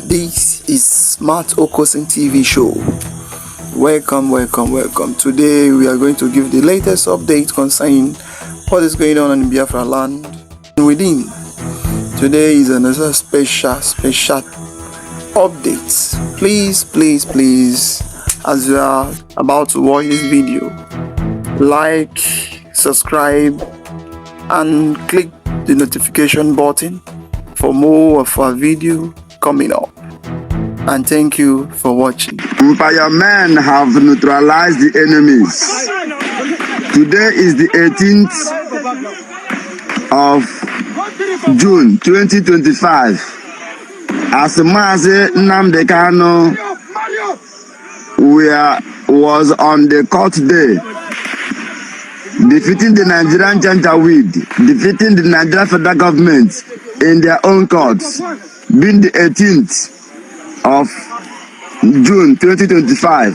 This is Smart Okosin TV show. Welcome. Today we are going to give the latest update concerning what is going on in Biafra land and within. Today is another special update. Please, as you are about to watch this video, like, subscribe, and click the notification button for more of our video coming up. And thank you for watching. Empire men have neutralized the enemies. Today is the 18th of June 2025. As Nnamdi Kanu was on the court day, defeating the Nigerian Janjaweed, defeating the Nigerian federal government in their own courts, being the 18th of June 2025,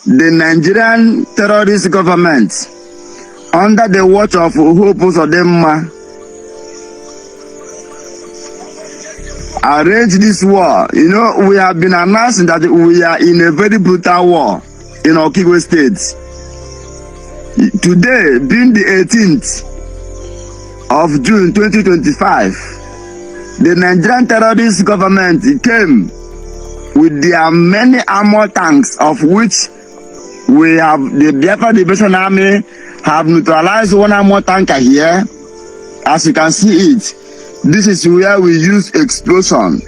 the Nigerian terrorist government, under the watch of Hope Uzodimma, arranged this war. You know, we have been announcing that we are in a very brutal war in Okigwe State. Today, being the 18th of June 2025, the Nigerian terrorist government came with their many armored tanks, of which we have the Biafra Liberation Army have neutralized one armored tanker here. As you can see it, this is where we use explosion.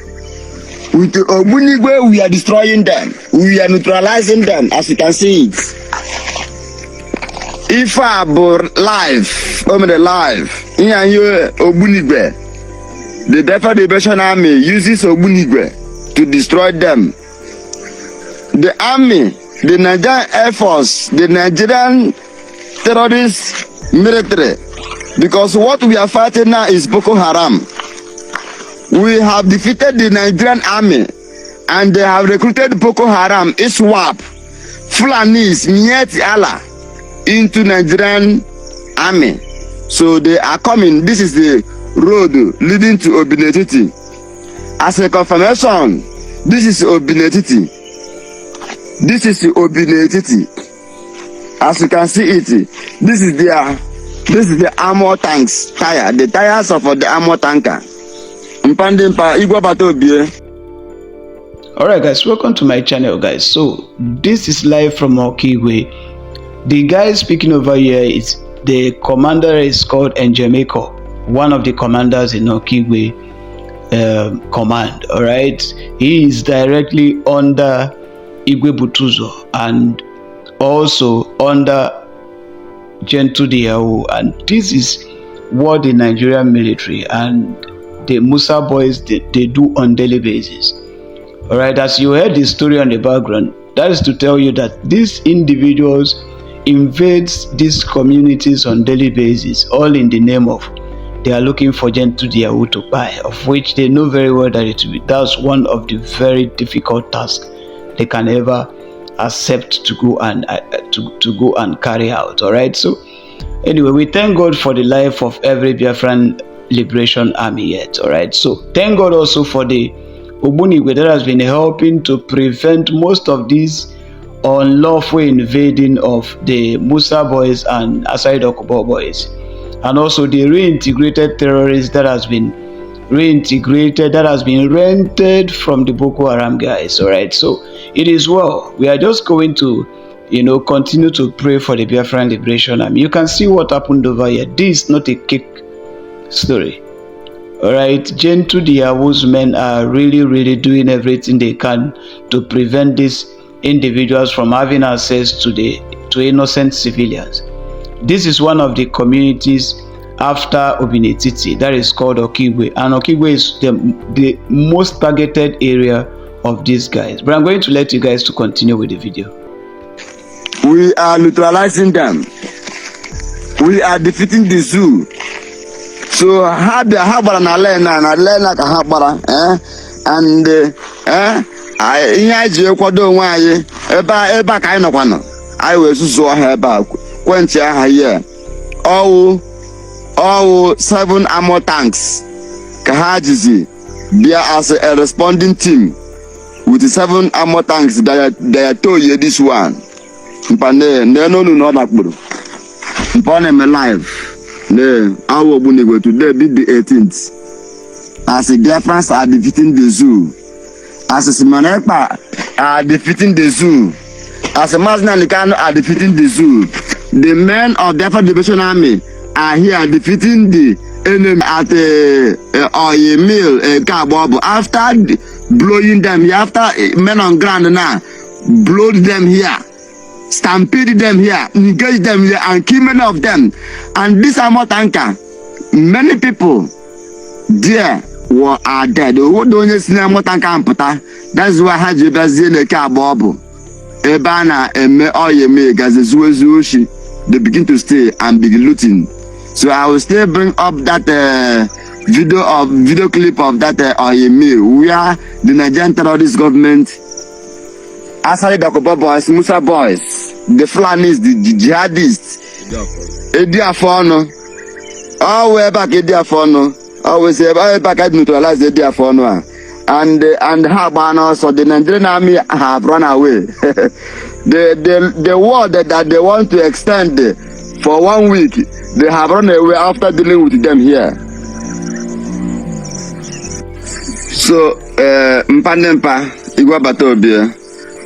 With the Ogbunigwe, we are destroying them. We are neutralizing them, as you can see it. Ipob live, Ogbunigwe. The Biafra Liberation Army uses Ogbunigwe to destroy them. The army, the Nigerian Air Force, the Nigerian terrorist military, because what we are fighting now is Boko Haram. We have defeated the Nigerian army and they have recruited Boko Haram, ISWAP, Fulanis, Mieti Allah into Nigerian army. So they are coming. This is the road leading to Obinetiti. As a confirmation, this is Obinetiti. This is Obinetiti. As you can see it, this is the armor tanks tire, the tires of the armor tanker. Alright guys, welcome to my channel guys. So this is live from Okigwe. The guy speaking over here is the commander, is called Njemeko, one of the commanders in Okigwe command. All right, he is directly under Igwe Butuzo and also under Gentu Diawu, and this is what the Nigerian military and the Musa boys they do on daily basis. All right, as you heard the story on the background, that is to tell you that these individuals invades these communities on daily basis, all in the name of they are looking for Gentu Diawu to buy, of which they know very well that that's one of the very difficult tasks they can ever accept to go and carry out. All right. So anyway, we thank God for the life of every Biafran Liberation Army yet. All right. So thank God also for the Ogbunigwe that has been helping to prevent most of these unlawful invading of the Musa boys and Asai Dokubo boys. And also the reintegrated terrorists that has been rented from the Boko Haram guys. All right, so it is well. We are just going to, continue to pray for the Biafran Liberation Army. You can see what happened over here. This is not a cake story. All right, Gentu Diawu's men are really doing everything they can to prevent these individuals from having access to innocent civilians. This is one of the communities after Obinetiti that is called Okigwe, and Okigwe is the most targeted area of these guys. But I'm going to let you guys to continue with the video. We are neutralizing them. We are defeating the zoo. So and I was so happy. All 7 armor tanks Kahajizi, they are as a responding team with 7 armor tanks that told you this one. Mpane no not bro. Mpane me live. Ne our Bunigwe today be the 18th. As the Biafrans are defeating the zoo. As the Ekpa are defeating the zoo. As the Nnamdi Kanu are defeating the zoo. The men of Biafra Liberation Army are here defeating the enemy at oil mill ekpa. After blowing them here, after men on ground now, blow them here, stampede them here, engage them here, and kill many of them. And this armor tanker, many people there are dead. That's why I had you the car bob. Ebana eme oyeme gazezuezuoshi. They begin to stay and begin looting. So I will still bring up that video clip of that oyeme where the Nigerian terrorist government, Asari Dakoba boys, Musa boys, the frontlines, the jihadists, Ediafono, all way back Ediafono, always back at neutralize Ediafono. And how about also the Nigerian army have run away. the war that they want to extend for 1 week, they have run away after dealing with them here. So Mpanempa Igwa Batobia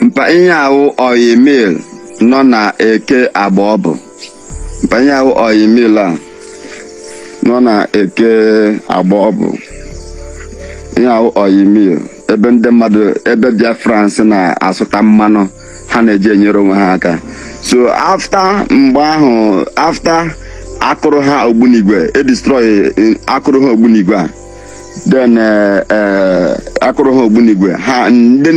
Mpa Inyawo or email nona eke abobo. Mpa Inyawo or email nona eke abobo. Inyawo or email ebe ndị mmadụ ebe Biafrans na asụta mmanụ ha na-eji enyere onwe ha aka. So after mgbe ahụ, after akụrụ ha ogbunigwe, destroy akụrụ ha ogbunigwe, then akụrụ ha ogbunigwe, ha ndị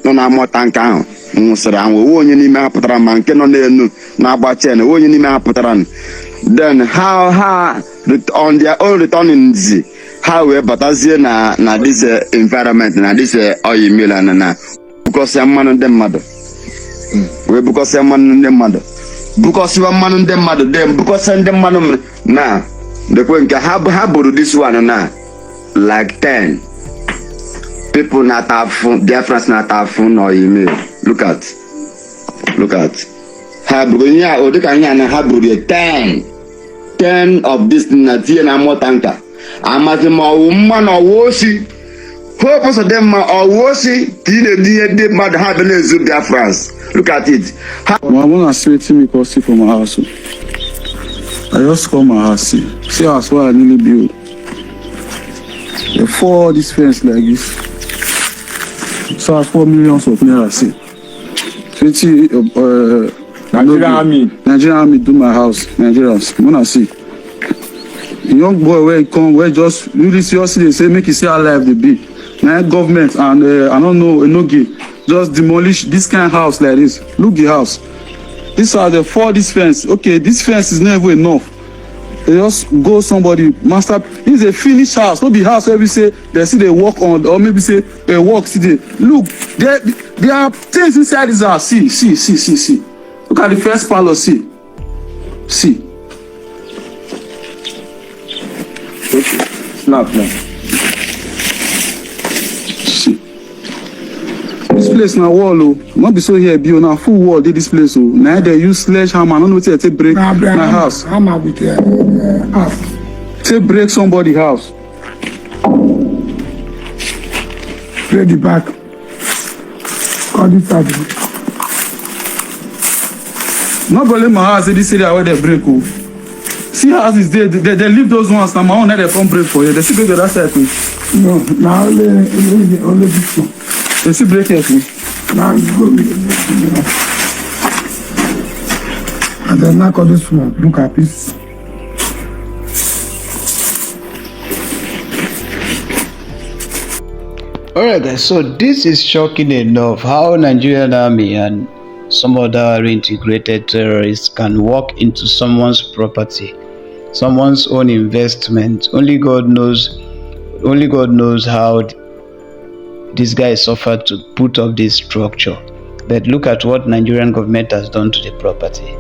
nọ na amọta nke ahụ nwụsịrị anwụ. Onye n'ime ha pụtara ma nke nọ n'elu na-agba chen, onye n'ime ha pụtara. Then how on their own returnings, how we batazie na this environment, na this oil mill na because ya mmanụ ndị mmadụ. We because ya mmanụ ndị mmadụ. Because you are mmanụ ndị mmadụ, them because ndị mmanụ na the point ha buru this one na like 10 people not have their friends not have oil mill. Look at ha buru ya o dịka anya na ha buru 10 of this na tie na mo tanka. Amati ma umma na wosi hope of them or wosi the mad have in Biafrans. Look at it. I want to straight to me because from my house. I just come my house. See house where I nearly build. Before this fence like this. So I 4 million of naira see. Nigerian army do my house. Nigerians. I want to see. Young boy where he come, where just really seriously they say make you see how life they be. Now government and I don't know enugu just demolish this kind of house like this. Look the house. These are the 4 this fence. Okay, this fence is never enough. They just go somebody master. This is a finished house. Not be house where we say they see they work on, or maybe say they work. See they look. There are things inside this house. See. Look at the first parlor. See. Snap now. See. This place now wall oh. Not be so here be now full wall did this place oh. Now they use sledgehammer. I don't know what they break my house. Hammer with house. They break somebody house. Play the back. Call this side. Not only my house this area where they break oh. See houses there, they leave those ones now. My own they come break for you. They still go to that side too. No, now only this one. They still break here too. Now you go. And then knock on this one. Look at this. Alright guys, so this is shocking enough how Nigerian army and some other reintegrated terrorists can walk into someone's property, someone's own investment. Only God knows how this guy suffered to put up this structure. But look at what Nigerian government has done to the property.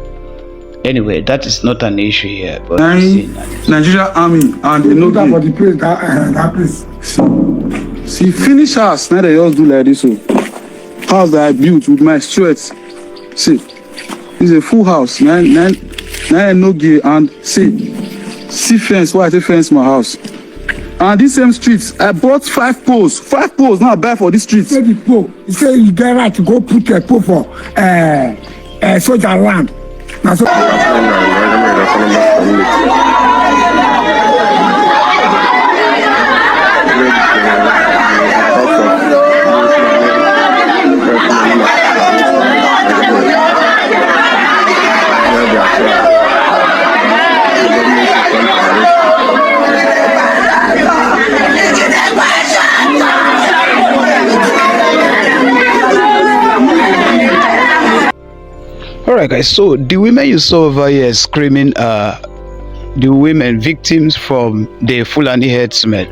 Anyway, that is not an issue here. But Nigerian army and look at the place that place. See, finish us. Now they just do like this. So. house that I built with my sweat. See, it's a full house. Nine no gay and see fence. Why I say fence my house? And these same streets, I bought 5 poles. 5 poles now I buy for these streets. Say the pole. You say you get right to go put a pole for soldier land. Now so. Alright guys, so the women you saw over here screaming the women victims from the Fulani herdsmen,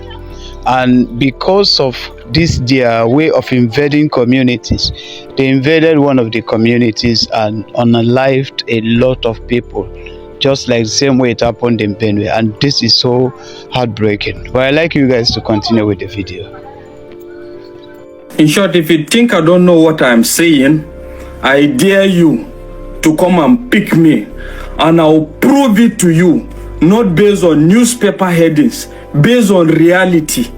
and because of this their way of invading communities, they invaded one of the communities and unalived a lot of people, just like the same way it happened in Benue, and this is so heartbreaking. But I'd like you guys to continue with the video. In short, if you think I don't know what I'm saying, I dare you to come and pick me, and I'll prove it to you, not based on newspaper headings, based on reality,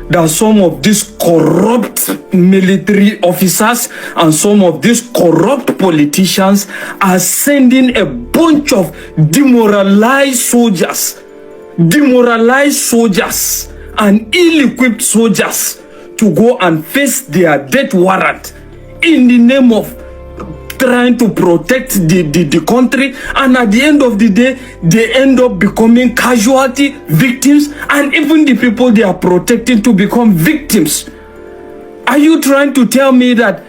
that some of these corrupt military officers and some of these corrupt politicians are sending a bunch of demoralized soldiers and ill-equipped soldiers to go and face their death warrant in the name of trying to protect the country, and at the end of the day they end up becoming casualty victims, and even the people they are protecting to become victims. Are you trying to tell me that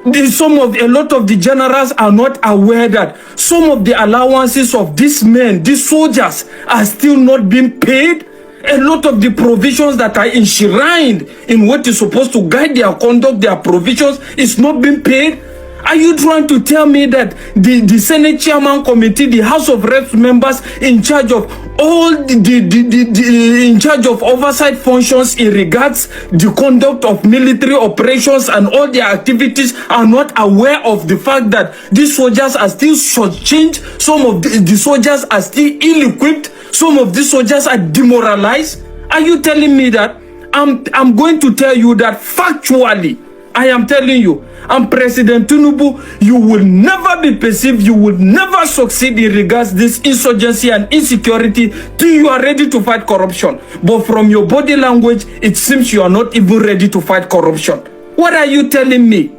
a lot of the generals are not aware that some of the allowances of these men, these soldiers, are still not being paid? A lot of the provisions that are enshrined in what is supposed to guide their conduct, their provisions, is not being paid? Are you trying to tell me that the Senate Chairman Committee, the House of Reps members in charge of all in charge of oversight functions in regards the conduct of military operations and all their activities are not aware of the fact that these soldiers are still shortchanged, some of the soldiers are still ill-equipped, some of these soldiers are demoralized? Are you telling me that? I'm going to tell you that factually. I am telling you, and President Tinubu, you will never be perceived, you will never succeed in regards this insurgency and insecurity till you are ready to fight corruption. But from your body language, it seems you are not even ready to fight corruption. What are you telling me?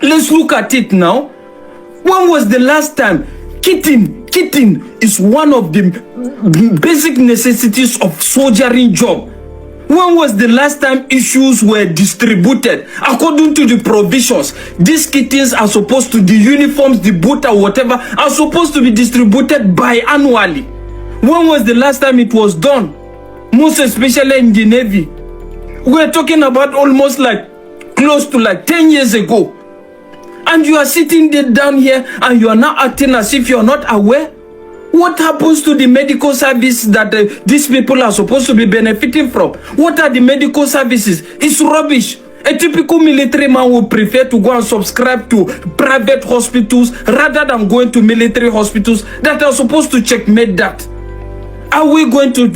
Let's look at it now. When was the last time? Kitting is one of the basic necessities of soldiering job. When was the last time issues were distributed according to the provisions? These kittens are supposed to, the uniforms, the boot or whatever, are supposed to be distributed biannually. When was the last time it was done? Most especially in the Navy. We're talking about almost like close to like 10 years ago. And you are sitting there down here and you are now acting as if you are not aware. What happens to the medical service that these people are supposed to be benefiting from? What are the medical services? It's rubbish. A typical military man would prefer to go and subscribe to private hospitals rather than going to military hospitals that are supposed to checkmate that. Are we going to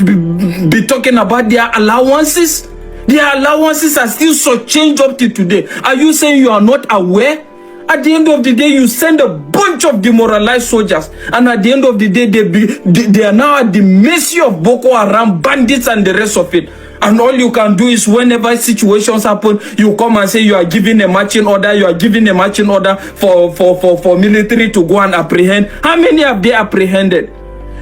be talking about their allowances? Their allowances are still so changed up to today. Are you saying you are not aware? At the end of the day, you send a bunch of demoralized soldiers, and at the end of the day, they are now at the mercy of Boko Haram, bandits, and the rest of it. And all you can do is whenever situations happen, you come and say you are giving a marching order, you are giving a marching order for military to go and apprehend. How many have they apprehended?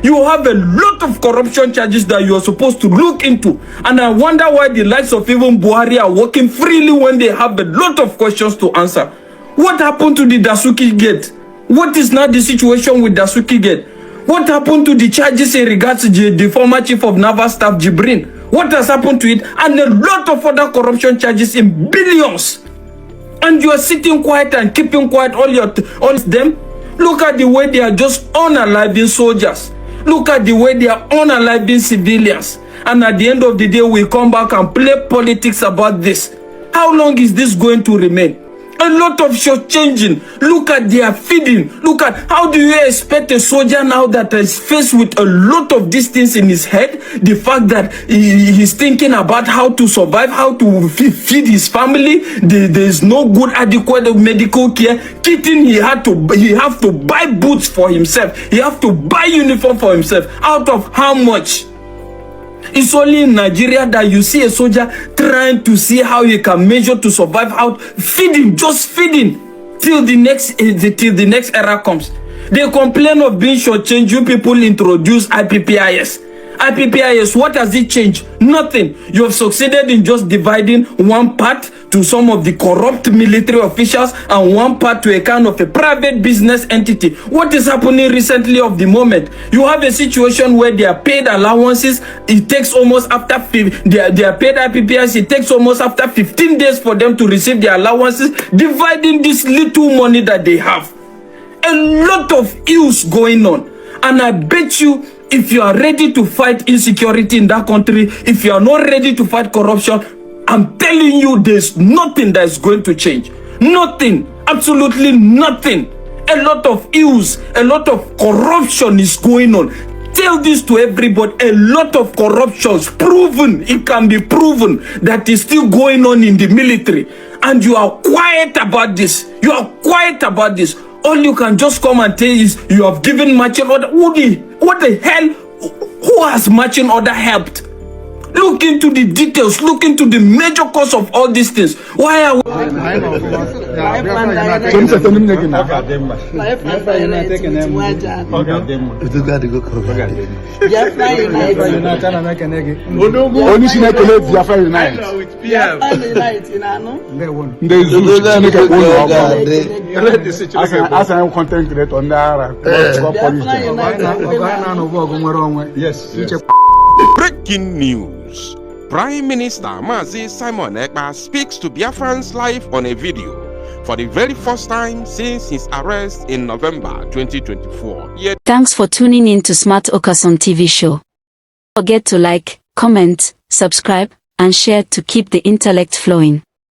You have a lot of corruption charges that you are supposed to look into. And I wonder why the likes of even Buhari are working freely when they have a lot of questions to answer. What happened to the Dasuki Gate? What is now the situation with Dasuki Gate? What happened to the charges in regards to the former chief of naval staff, Jibrin? What has happened to it? And a lot of other corruption charges in billions. And you are sitting quiet and keeping quiet all them. Look at the way they are just unaliving soldiers. Look at the way they are unaliving civilians. And at the end of the day, we come back and play politics about this. How long is this going to remain? A lot of short-changing. Look at their feeding. Look at how do you expect a soldier now that is faced with a lot of these things in his head? The fact that he's thinking about how to survive, how to feed his family. There's no good adequate medical care. Kitten, he have to buy boots for himself. He have to buy uniform for himself. Out of how much? It's only in Nigeria that you see a soldier trying to see how he can measure to survive out, feeding, just feeding, till the next era comes. They complain of being shortchanged. You people introduce IPPIS. IPPIS, what has it changed? Nothing. You have succeeded in just dividing one part to some of the corrupt military officials and one part to a kind of a private business entity. What is happening recently of the moment? You have a situation where they are paid allowances. It takes almost after they are paid IPPIS. It takes almost after 15 days for them to receive their allowances, dividing this little money that they have. A lot of ills going on. And I bet you, if you are ready to fight insecurity in that country, if you are not ready to fight corruption, I'm telling you, there's nothing that is going to change. Nothing. Absolutely nothing. A lot of ills, a lot of corruption is going on. Tell this to everybody. A lot of corruptions proven. It can be proven that is still going on in the military. And you are quiet about this. You are quiet about this. All you can just come and tell is you have given marching order. What the hell? Who has marching order helped? Look into the details. Look into the major cause of all these things. Why are we? Breaking news. Prime Minister Mazi Simon Ekpa speaks to Biafrans live on a video for the very first time since his arrest in November 2024. Thanks for tuning in to Smart Okason TV show. Don't forget to like, comment, subscribe, and share to keep the intellect flowing.